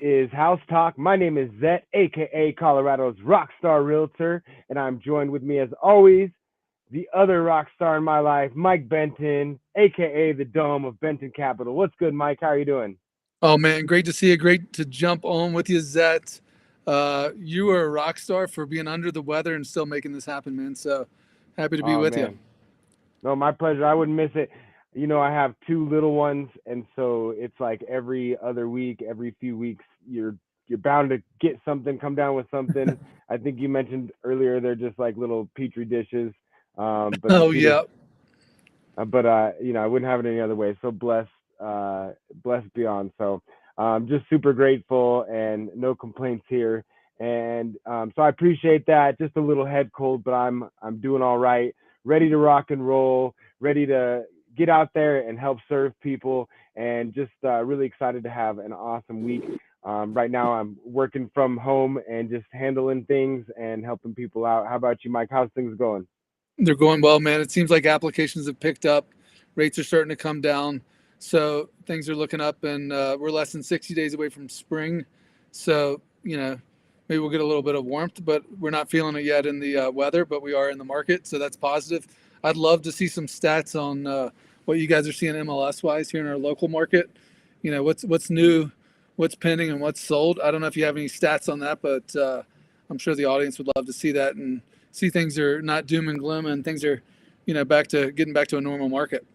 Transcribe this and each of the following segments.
is House Talk. My name is ZET, aka Colorado's Rockstar Realtor, and I'm joined with me as always, the other rock star in my life, Mike Benton, aka the Dome of Benton Capital. What's good, Mike? How are you doing? Oh man, great to see you. Great to jump on with you, Zet. You are a rock star for being under the weather and still making this happen, man. So happy to be Oh with you. man, no, my pleasure. I wouldn't miss it. I have two little ones, and so it's like every other week, every few weeks, you're bound to get something, come down with something. I think you mentioned earlier they're just like little petri dishes, but the Oh sweetest. yeah, I wouldn't have it any other way. So blessed beyond. So just super grateful and no complaints here. And so I appreciate that. Just a little head cold, but I'm doing all right. Ready to rock and roll. Ready to get out there and help serve people. And just really excited to have an awesome week. Right now, I'm working from home and just handling things and helping people out. How about you, Mike? How's things going? they're going well, man. It seems like applications have picked up, rates are starting to come down, so things are looking up, and we're less than 60 days away from spring. So maybe we'll get a little bit of warmth, but we're not feeling it yet in the weather. But we are in the market, so that's positive. I'd love to see some stats on what you guys are seeing MLS wise here in our local market. What's new, what's pending, and what's sold. I don't know if you have any stats on that, but I'm sure the audience would love to see that and see things are not doom and gloom and things are, back to getting back to a normal market.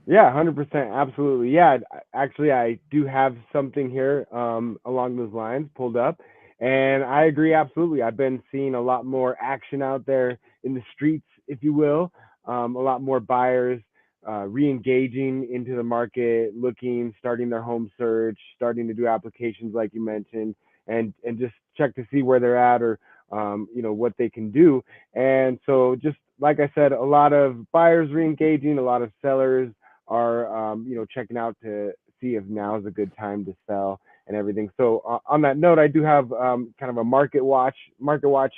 Yeah, 100%. Absolutely. Yeah, actually, I do have something here along those lines pulled up. And I agree absolutely. I've been seeing a lot more action out there in the streets, if you will. A lot more buyers re-engaging into the market, looking, starting their home search, starting to do applications like you mentioned, and just check to see where they're at or what they can do. And so, just like I said, a lot of buyers re-engaging, a lot of sellers are checking out to see if now is a good time to sell and everything. So on that note, I do have kind of a market watch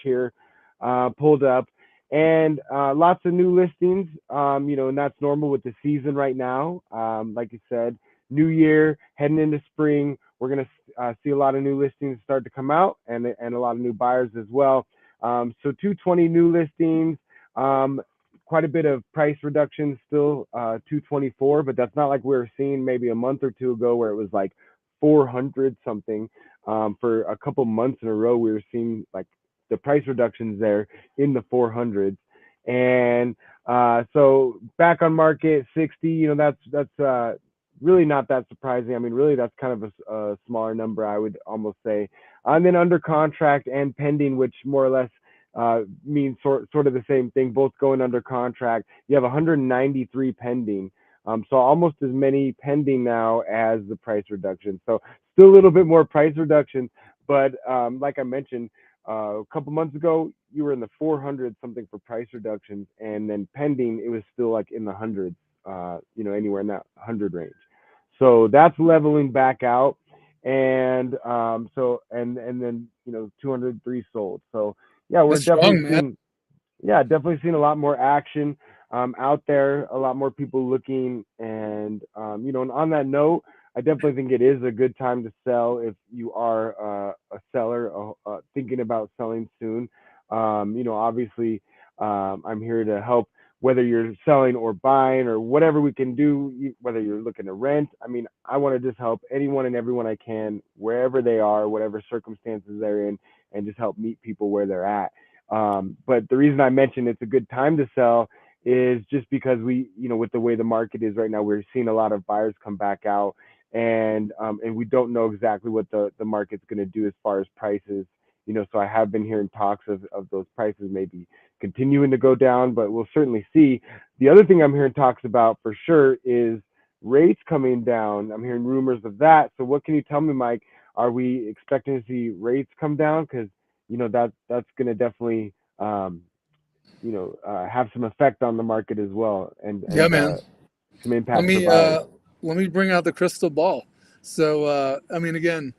here pulled up, and lots of new listings. And that's normal with the season right now. Like you said, new year heading into spring, we're gonna see a lot of new listings start to come out, and a lot of new buyers as well. So 220 new listings. Um, Quite a bit of price reduction still, 224, but that's not like we were seeing maybe a month or two ago where it was like 400 something. For a couple months in a row, we were seeing like the price reductions there in the 400s. And so back on market 60, that's really not that surprising. I mean, really, that's kind of a smaller number, I would almost say. And then under contract and pending, which more or less means sort of the same thing, both going under contract. You have 193 pending. So almost as many pending now as the price reduction. So still a little bit more price reduction, but like I mentioned, a couple months ago, you were in the 400 something for price reductions, and then pending, it was still like in the hundreds, anywhere in that 100 range. So that's leveling back out, and and then 203 sold. So yeah, we're That's strong, definitely man. seeing definitely seeing a lot more action out there, a lot more people looking, and on that note, I definitely think it is a good time to sell if you are a seller thinking about selling soon. Obviously, I'm here to help whether you're selling or buying or whatever we can do, whether you're looking to rent. I mean, I want to just help anyone and everyone I can, wherever they are, whatever circumstances they're in, and just help meet people where they're at. But the reason I mentioned it's a good time to sell is just because with the way the market is right now, we're seeing a lot of buyers come back out, and we don't know exactly what the market's going to do as far as prices. So I have been hearing talks of those prices maybe continuing to go down, but we'll certainly see. The other thing I'm hearing talks about for sure is rates coming down. I'm hearing rumors of that. So what can you tell me, Mike? Are we expecting to see rates come down? Because that's going to definitely have some effect on the market as well, and Yeah, and man. some Let impact for me buyers. uh, let me bring out the crystal ball. So, I mean, again,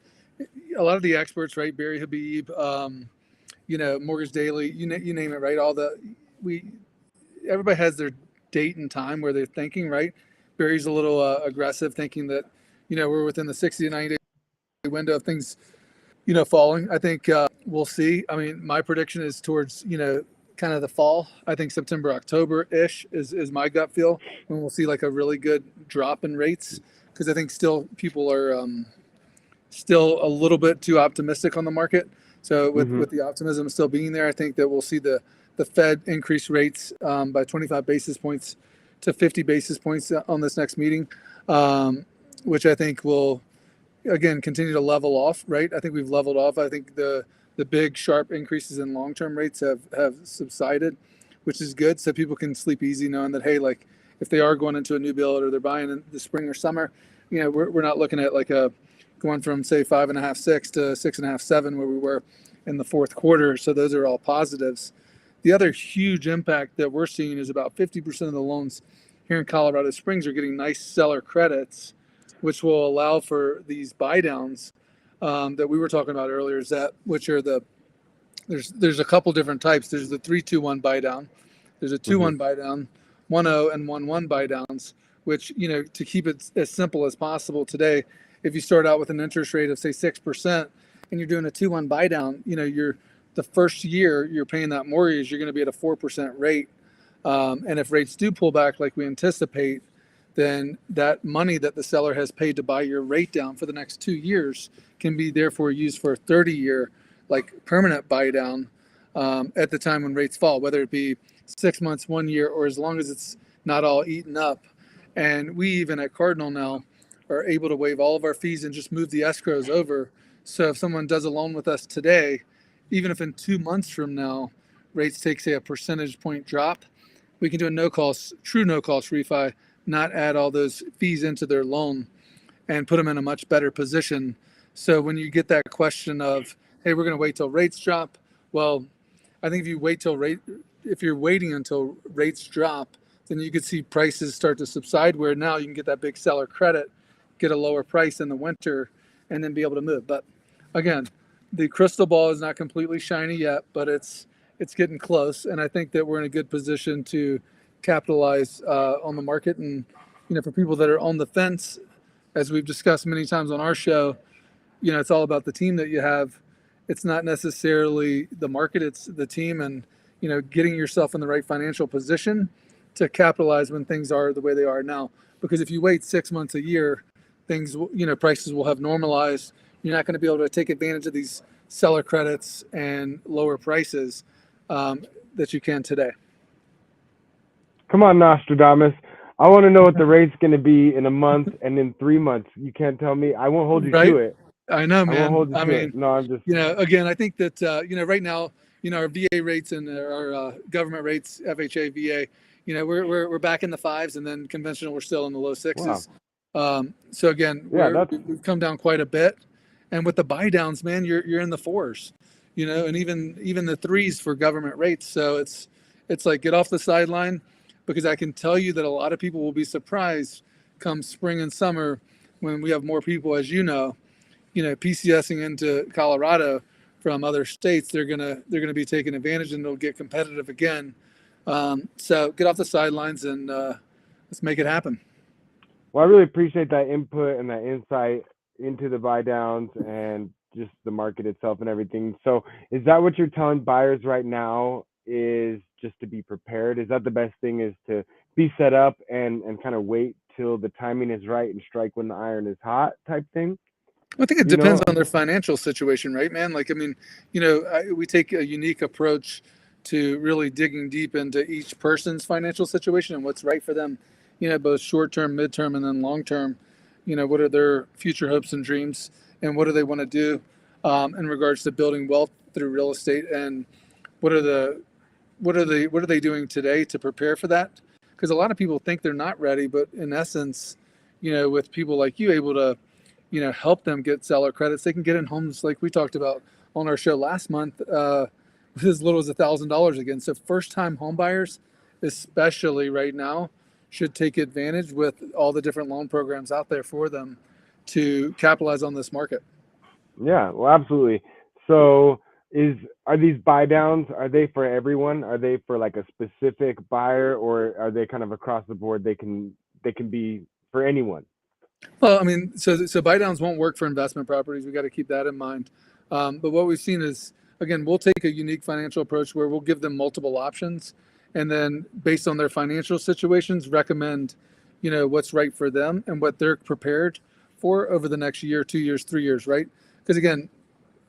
a lot of the experts, right? Barry Habib, Mortgage Daily, you name it, right? We everybody has their date and time where they're thinking, right? Barry's a little aggressive, thinking that we're within the 60 to 90 day window of things, falling. I think we'll see. I mean, my prediction is towards, kind of the fall. I think September, October ish is my gut feel when we'll see like a really good drop in rates because I think still people are still a little bit too optimistic on the market. So Mm-hmm. with the optimism still being there, I think that we'll see the Fed increase rates by 25 basis points to 50 basis points on this next meeting, which I think will again continue to level off. Right, I think we've leveled off. I think the big sharp increases in long term rates have subsided, which is good. So people can sleep easy knowing that hey, like if they are going into a new build or they're buying in the spring or summer, we're not looking at like a going from say 5.5, 6 to 6.5, 7 where we were in the fourth quarter. So those are all positives. The other huge impact that we're seeing is about 50% of the loans here in Colorado Springs are getting nice seller credits, which will allow for these buy downs that we were talking about earlier. Is that which are there's a couple different types. There's the 3-2-1 buy down. There's a Mm-hmm. 2-1 buy down, 1-0 and 1-1 buy downs. Which to keep it as simple as possible today, if you start out with an interest rate of say 6% and you're doing a 2-1 buy down, you're the first year you're paying that mortgage, you're going to be at a 4% rate. And if rates do pull back like we anticipate, then that money that the seller has paid to buy your rate down for the next 2 years can be therefore used for a 30-year like permanent buy down at the time when rates fall, whether it be 6 months, 1 year, or as long as it's not all eaten up. And we even at Cardinal now are able to waive all of our fees and just move the escrows over. So if someone does a loan with us today, even if in 2 months from now rates take say a percentage point drop, we can do a no cost, true no cost refi, not add all those fees into their loan and put them in a much better position. So when you get that question of, hey, we're going to wait till rates drop, well, I think if you're waiting until rates drop, then you could see prices start to subside. Where now you can get that big seller credit, get a lower price in the winter, and then be able to move. But again, the crystal ball is not completely shiny yet, but it's getting close, and I think that we're in a good position to capitalize on the market. And for people that are on the fence, as we've discussed many times on our show, it's all about the team that you have. It's not necessarily the market, it's the team and, getting yourself in the right financial position to capitalize when things are the way they are now. Because if you wait 6 months, a year, prices will have normalized. You're not going to be able to take advantage of these seller credits and lower prices that you can today. Come on, Nostradamus. I want to know what the rate's going to be in a month and in 3 months. You can't tell me. I won't hold you Right? to it. I know, I won't man. hold you I to it. mean, No, I'm just. again, I think that right now, our VA rates and our government rates, FHA, VA, we're back in the fives, and then conventional we're still in the low Wow. sixes. So again, Yeah, that's. we've come down quite a bit, and with the buy downs, man, you're in the fours, and even the threes for government rates. So it's like get off the sideline, because I can tell you that a lot of people will be surprised come spring and summer when we have more people, as PCSing into Colorado from other states. They're gonna be taking advantage, and they'll get competitive again. So get off the sidelines and let's make it happen. Well, I really appreciate that input and that insight into the buy downs and just the market itself and everything. So, is that what you're telling buyers right now? Is just to be prepared? Is that the best thing? Is to be set up and kind of wait till the timing is right and strike when the iron is hot, type thing? I think it You depends know? on their financial situation, right, man? Like, I mean, we take a unique approach to really digging deep into each person's financial situation and what's right for them, both short term, midterm, and then long term. What are their future hopes and dreams, and what do they want to do in regards to building wealth through real estate, and what are the what are they doing today to prepare for that? Because a lot of people think they're not ready, but in essence, with people like you able to help them get seller credits, they can get in homes like we talked about on our show last month with as little as $1,000 again. So first time home buyers, especially right now, should take advantage with all the different loan programs out there for them to capitalize on this market. Yeah, well, absolutely. So, is are these buy downs? Are they for everyone? Are they for like a specific buyer, or are they kind of across the board? They can be for anyone. Well, I mean, so buy downs won't work for investment properties. We got to keep that in mind. But what we've seen is, again, we'll take a unique financial approach where we'll give them multiple options, and then based on their financial situations, recommend, what's right for them and what they're prepared for over the next year, 2 years, 3 years, right? Because again,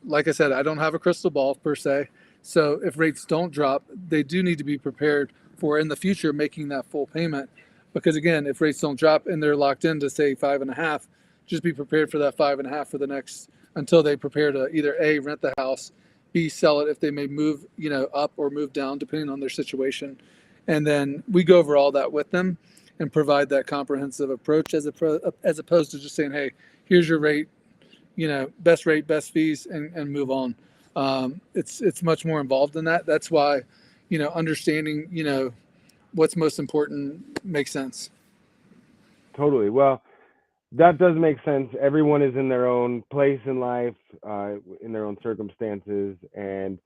like I said, I don't have a crystal ball per se. So if rates don't drop, they do need to be prepared for in the future making that full payment. Because again, if rates don't drop and they're locked into say 5.5, just be prepared for that 5.5 for the next until they prepare to either A, rent the house, B, sell it if they may move, up or move down depending on their situation. And then we go over all that with them and provide that comprehensive approach as opposed to just saying, hey, here's your rate, best rate, best fees, and move on. It's much more involved than that. That's why, understanding, what's most important makes sense. Totally. Well, that does make sense. Everyone is in their own place in life, in their own circumstances, and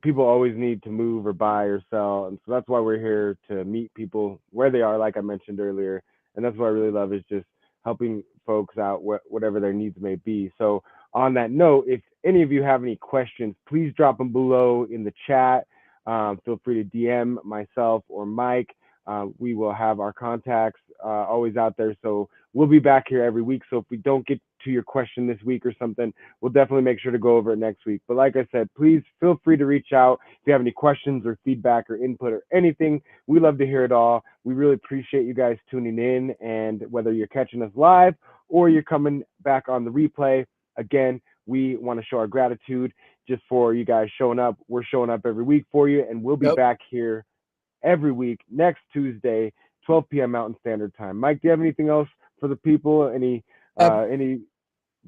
people always need to move or buy or sell, and so that's why we're here to meet people where they are, like I mentioned earlier, and that's what I really love is just helping folks out whatever their needs may be. So, on that note, if any of you have any questions, please drop them below in the chat. Feel free to DM myself or Mike. We will have our contacts always out there. So we'll be back here every week. So if we don't get to your question this week or something, we'll definitely make sure to go over it next week. But like I said, please feel free to reach out if you have any questions or feedback or input or anything. We love to hear it all. We really appreciate you guys tuning in. And whether you're catching us live or you're coming back on the replay, again, we want to show our gratitude just for you guys showing up. We're showing up every week for you, and we'll be Yep. back here every week next Tuesday, 12 p.m. Mountain Standard Time. Mike, do you have anything else for the people? Any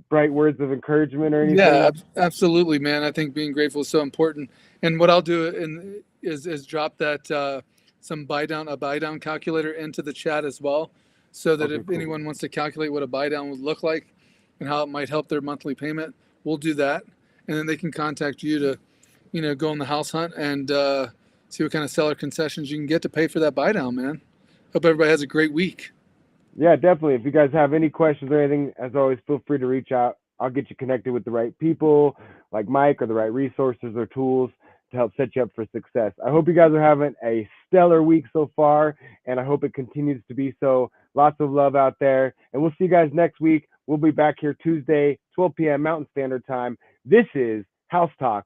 bright words of encouragement or Yeah, anything? absolutely, man. I think being grateful is so important. And what I'll do is drop that some buy down calculator into the chat as well, so that Okay, if cool. anyone wants to calculate what a buy down would look like and how it might help their monthly payment, we'll do that, and then they can contact you to, go on the house hunt and see what kind of seller concessions you can get to pay for that buy down, man. Hope everybody has a great week. Yeah, definitely. If you guys have any questions or anything, as always, feel free to reach out. I'll get you connected with the right people like Mike or the right resources or tools to help set you up for success. I hope you guys are having a stellar week so far, and I hope it continues to be so. Lots of love out there, and we'll see you guys next week. We'll be back here Tuesday, 12 p.m. Mountain Standard Time. This is House Talk